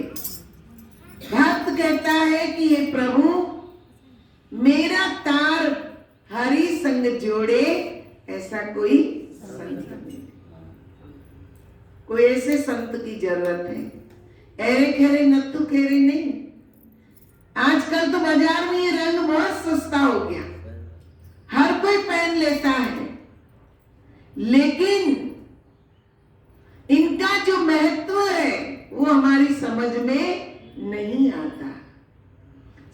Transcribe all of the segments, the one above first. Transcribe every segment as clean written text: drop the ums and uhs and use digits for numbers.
भक्त कहता है कि हे प्रभु, मेरा तार हरि संग जोड़े, ऐसा कोई संत नहीं। कोई ऐसे संत की जरूरत है, एरे खेरे नत्थु खेरे नहीं। आजकल तो बाजार में ये रंग बहुत सस्ता हो गया, हर कोई पहन लेता है, लेकिन इनका जो महत्व है वो हमारी समझ में नहीं आता।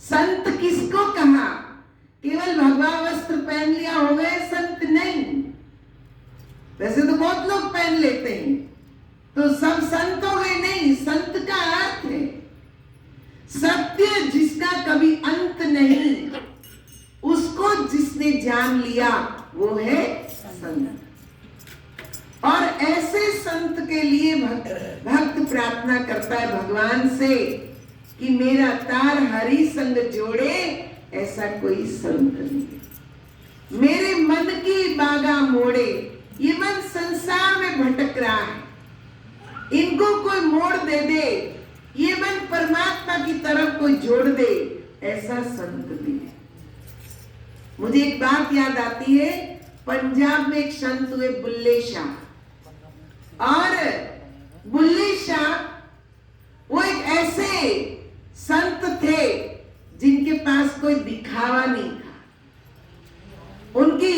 संत किसको कहा? केवल भगवा वस्त्र पहन लिया हो गए संत नहीं। वैसे तो बहुत लोग पहन लेते हैं, तो सब संत हो गए नहीं। संत का अर्थ है सत्य जिसका कभी अंत नहीं, उसको जिसने जान लिया वो है संत। और ऐसे संत के लिए भक्त प्रार्थना करता है भगवान से कि मेरा तार हरि संग जोड़े, ऐसा कोई संत नहीं। मेरे मन की बागा मोड़े, ये मन संसार में भटक रहा है, इनको कोई मोड़ दे दे, ये मन परमात्मा की तरफ कोई जोड़ दे, ऐसा संत नहीं है। मुझे एक बात याद आती है, पंजाब में एक संत हुए बुल्ले शाह, और बुल्ले शाह वो एक ऐसे संत थे जिनके पास कोई दिखावा नहीं था। उनकी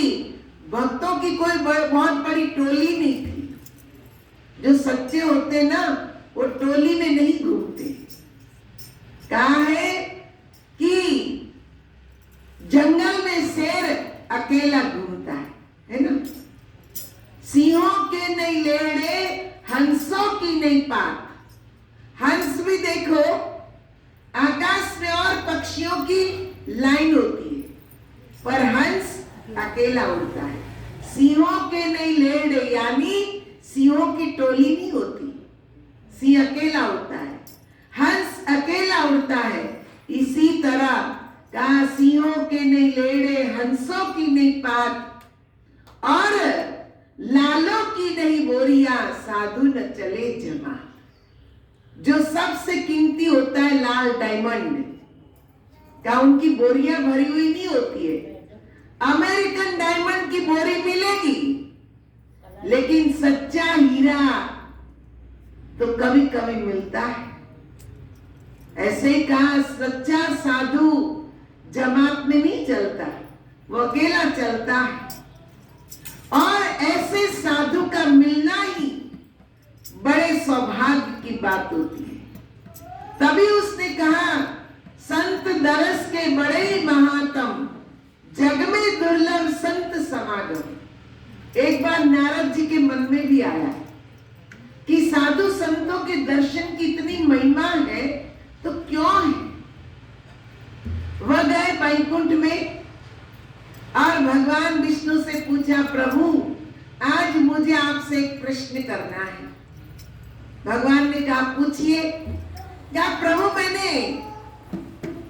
भक्तों की कोई बहुत बड़ी टोली नहीं थी। जो सच्चे होते ना वो टोली में नहीं घूमते। कहा है कि जंगल में शेर अकेला घूमता है ना। सिंहों के नहीं लेड़े, हंसों की नहीं पात। हंस भी देखो आकाश में और पक्षियों की लाइन होती है, पर हंस अकेला उड़ता है। सिंहों के नहीं लेड़े, यानी सिंहों की टोली नहीं होती, सिंह अकेला उड़ता है, हंस अकेला उड़ता है। इसी तरह कहा सिंहों के नहीं लेड़े, हंसों की नहीं पात, और लालों की नहीं बोरिया, साधु न चले जमा। जो सबसे कीमती होता है लाल डायमंड का, उनकी बोरियां भरी हुई नहीं होती है। अमेरिकन डायमंड की बोरी मिलेगी, लेकिन सच्चा हीरा तो कभी कभी मिलता है। ऐसे ही कहा सच्चा साधु जमात में नहीं चलता, वो अकेला चलता है। और ऐसे साधु का मिलना ही बड़े सौभाग्य की बात होती है। तभी उसने कहा संत दरस के बड़े ही महात्म, जग में दुर्लभ संत समागम। एक बार नारद जी के मन में भी आया कि साधु संतों के दर्शन की इतनी महिमा है तो क्यों है। वह गए वैकुंठ में और भगवान विष्णु से पूछा, प्रभु आज मुझे आपसे एक प्रश्न करना है। भगवान ने कहा पूछिए। क्या प्रभु, मैंने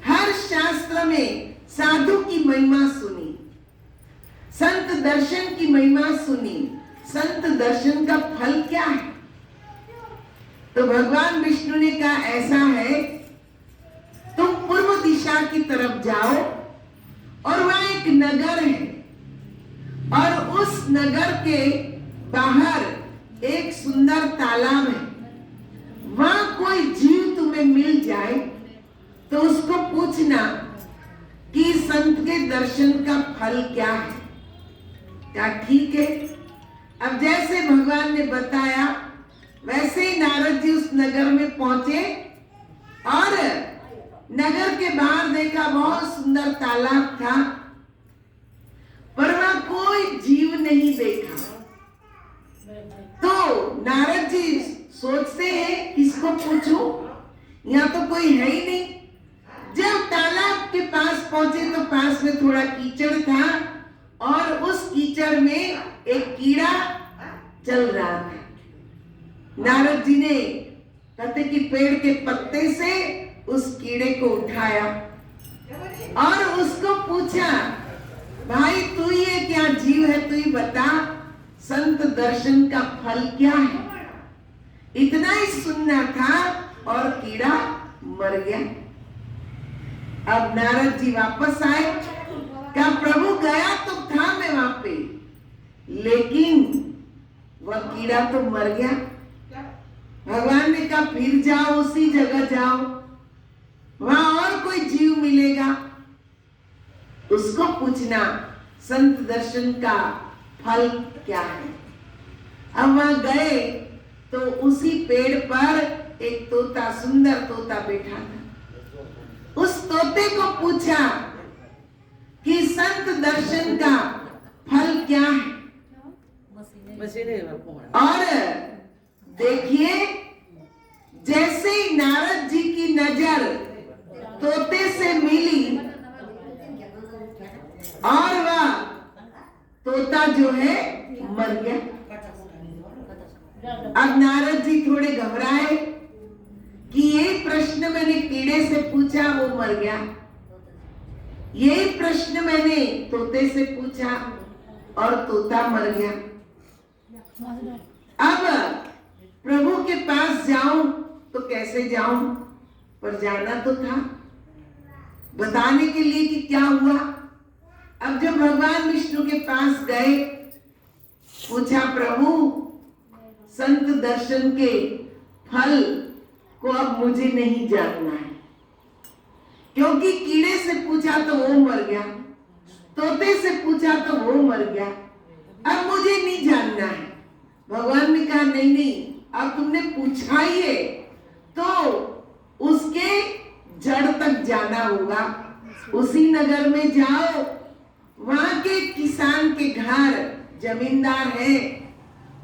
हर शास्त्र में साधु की महिमा सुनी, संत दर्शन की महिमा सुनी, संत दर्शन का फल क्या है? तो भगवान विष्णु ने कहा ऐसा है, तुम पूर्व दिशा की तरफ जाओ और वहां एक नगर है, और उस नगर के बाहर एक सुंदर तालाब है। वहां कोई जीव तुम्हें मिल जाए तो उसको पूछना कि संत के दर्शन का फल क्या है। क्या ठीक है? अब जैसे भगवान ने बताया वैसे ही नारद जी उस नगर में पहुंचे और नगर के बाहर देखा बहुत सुंदर तालाब था, पर वहां कोई जीव नहीं देखा। तो नारद जी सोचते हैं किसको पूछूं, यहाँ तो कोई है ही नहीं। जब तालाब के पास पहुंचे तो पास में थोड़ा कीचड़ था और उस कीचड़ में एक कीड़ा चल रहा था। नारद जी ने कहते कि पेड़ के पत्ते से उस कीड़े को उठाया और उसको पूछा, भाई तू ये क्या जीव है, तू ही बता, संत दर्शन का फल क्या है? इतना ही सुनना था और कीड़ा मर गया। अब नारद जी वापस आए, कहा प्रभु गया तो था मैं वहां पे, लेकिन वह कीड़ा तो मर गया। भगवान ने कहा फिर जाओ, उसी जगह जाओ, वहां और कोई जीव मिलेगा, उसको पूछना संत दर्शन का फल क्या है। अब वहां गए तो उसी पेड़ पर एक तोता, सुंदर तोता बैठा था। उस तोते को पूछा कि संत दर्शन का फल क्या है। और देखिए, जैसे ही नारद जी की नजर तोते से मिली और वह तोता जो है मर गया। अब नारद जी थोड़े घबराए कि ये प्रश्न मैंने कीड़े से पूछा, वो मर गया, यही प्रश्न मैंने तोते से पूछा और तोता मर गया। अब प्रभु के पास जाऊं तो कैसे जाऊं, पर जाना तो था बताने के लिए कि क्या हुआ। अब जब भगवान विष्णु के पास गए, पूछा प्रभु संत दर्शन के फल को अब मुझे नहीं जानना है, क्योंकि कीड़े से पूछा तो वो मर गया, तोते से पूछा तो वो मर गया, अब मुझे नहीं जानना है। भगवान ने कहा नहीं नहीं, अब तुमने पूछा ही है तो उसके जड़ तक जाना होगा। उसी नगर में जाओ, वहां के किसान के घर जमींदार है,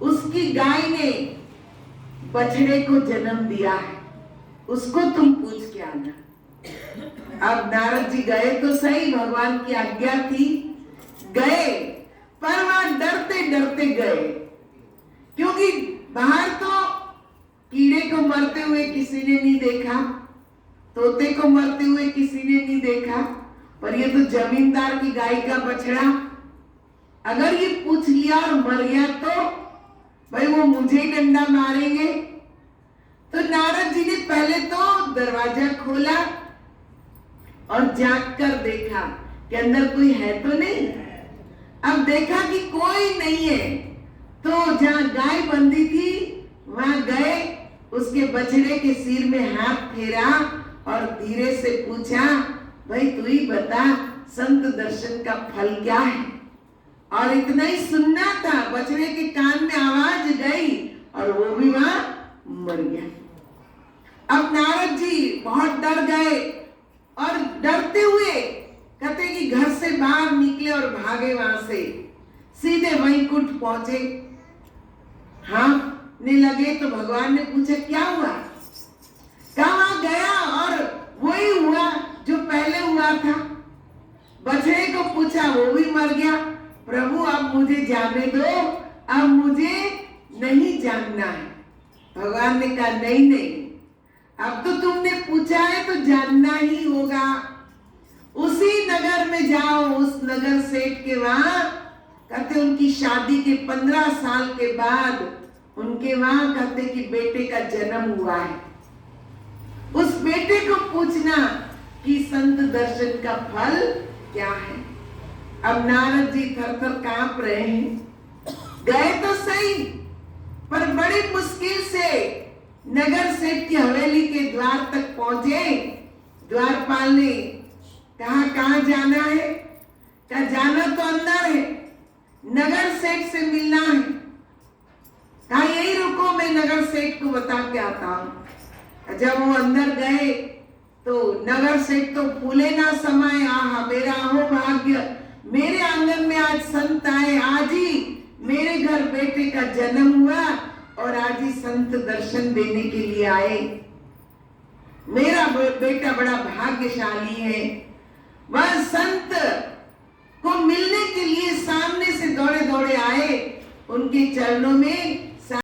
उसकी गाय ने बछड़े को जन्म दिया है, उसको तुम पूछ के आना। अब नारद जी गए तो सही, भगवान की आज्ञा थी, गए, पर वहां डरते डरते गए, क्योंकि बाहर तो कीड़े को मरते हुए किसी ने नहीं देखा, तोते को मरते हुए किसी ने नहीं देखा, पर ये तो जमींदार की गाय का बछड़ा, अगर ये पूछ लिया और मर गया तो भाई वो मुझे ही डंडा मारेंगे। तो नारद जी ने पहले तो दरवाजा खोला और झांक कर देखा कि अंदर कोई है तो नहीं। अब देखा कि कोई नहीं है, तो जहां गाय बंधी थी वहां गए, उसके बछड़े के सिर में हाथ फेरा और धीरे से पूछा, भाई तू ही बता संत दर्शन का फल क्या है। और इतना ही सुनना था, बछड़े के कान में आवाज गई और वो भी वहां मर गया। अब नारद जी बहुत डर गए और डरते हुए कहते कि घर से बाहर निकले और भागे, वहां से सीधे वैकुंठ पहुंचे। हाँ ने लगे तो भगवान ने पूछा क्या हुआ, कहाँ गया, और वही हुआ जो पहले हुआ था। बछड़े को पूछा, वो भी मर गया। प्रभु अब मुझे जाने दो, अब मुझे नहीं जानना है। भगवान ने कहा नहीं नहीं, अब तो तुमने पूछा है तो जानना ही होगा। उसी नगर में जाओ, उस नगर सेठ के वहां, कहते उनकी शादी के 15 साल के बाद उनके वहां कहते कि बेटे का जन्म हुआ है। उस बेटे को पूछना कि संत दर्शन का फल क्या है। अब नारद जी थर थर कांप रहे हैं, गए तो सही, पर बड़ी मुश्किल से नगर सेठ की हवेली के द्वार तक पहुंचे। द्वारपाल ने कहा कहाँ जाना है, कहा जाना तो अंदर है, नगर सेठ से मिलना है। कहा यही रुको, मैं नगर सेठ को बता के आता हूं। जब वो अंदर गए तो नगर सेठ तो फूले ना समाये, आहा मेरा हो भाग्य, मेरे आंगन में आज संत आए, आज ही मेरे घर बेटे का जन्म हुआ और आज ही संत दर्शन देने के लिए आए। मेरा बेटा बड़ा भाग्यशाली है। वह संत को मिलने के लिए सामने से दौड़े दौड़े आए, उनके चरणों में